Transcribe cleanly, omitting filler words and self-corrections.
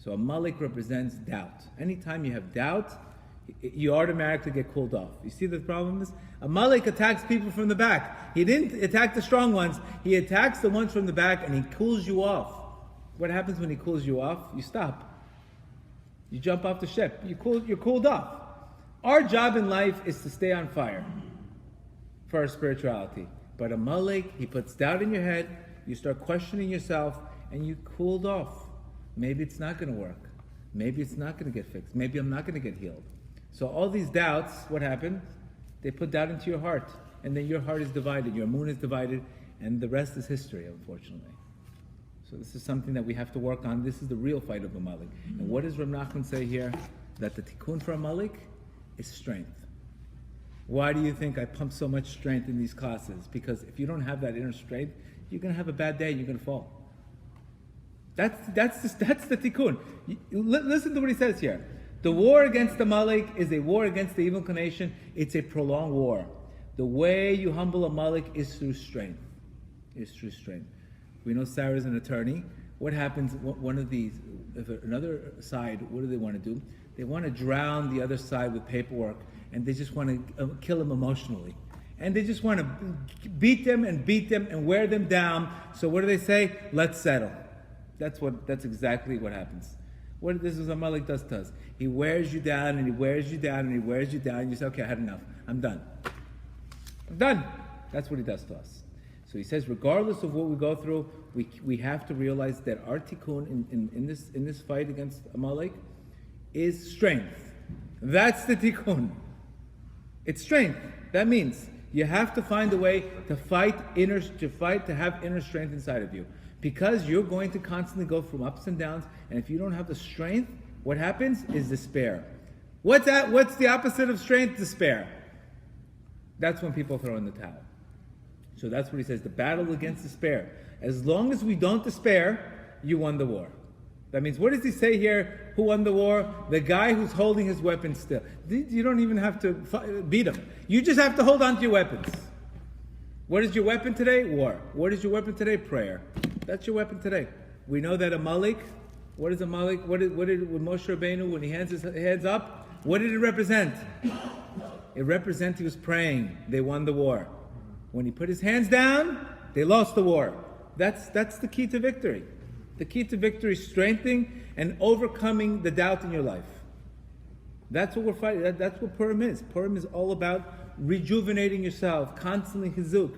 So Amalek represents doubt. Anytime you have doubt, you automatically get cooled off. You see the problem is? Amalek attacks people from the back. He didn't attack the strong ones. He attacks the ones from the back and he cools you off. What happens when he cools you off? You stop. You jump off the ship. You're cooled off. Our job in life is to stay on fire for our spirituality. But Amalek, he puts doubt in your head, you start questioning yourself, and you cooled off. Maybe it's not going to work. Maybe it's not going to get fixed. Maybe I'm not going to get healed. So all these doubts, what happens? They put doubt into your heart. And then your heart is divided, your moon is divided, and the rest is history, unfortunately. So this is something that we have to work on. This is the real fight of Amalek. And what does Rav Nachman say here? That the tikkun for Amalek is strength. Why do you think I pump so much strength in these classes? Because if you don't have that inner strength, you're going to have a bad day, you're going to fall. That's the tikkun. Listen to what he says here. The war against Amalek is a war against the evil inclination. It's a prolonged war. The way you humble Amalek is through strength. We know Sarah's an attorney. What happens, one of these, if another side, what do they want to do? They want to drown the other side with paperwork, and they just want to kill them emotionally. And they just want to beat them and wear them down. So what do they say? Let's settle. That's exactly what happens. What this is Amalek does to us. He wears you down and he wears you down and he wears you down. And you say, okay, I had enough. I'm done. That's what he does to us. So he says, regardless of what we go through, we have to realize that our tikkun in this fight against Amalek is strength. That's the tikkun. It's strength. That means you have to find a way to to have inner strength inside of you. Because you're going to constantly go from ups and downs, and if you don't have the strength, what happens is despair. What's the opposite of strength? Despair. That's when people throw in the towel. So that's what he says, the battle against despair. As long as we don't despair, you won the war. That means, what does he say here? Who won the war? The guy who's holding his weapon still. You don't even have to beat him. You just have to hold on to your weapons. What is your weapon today? War. What is your weapon today? Prayer. That's your weapon today. We know that Amalek, what is Amalek? What did Moshe Rabbeinu, when he hands his hands up, what did it represent? It represents he was praying. They won the war. When he put his hands down, they lost the war. That's the key to victory. The key to victory is strengthening and overcoming the doubt in your life. That's what we're fighting. That's what Purim is. Purim is all about rejuvenating yourself, constantly chizuk.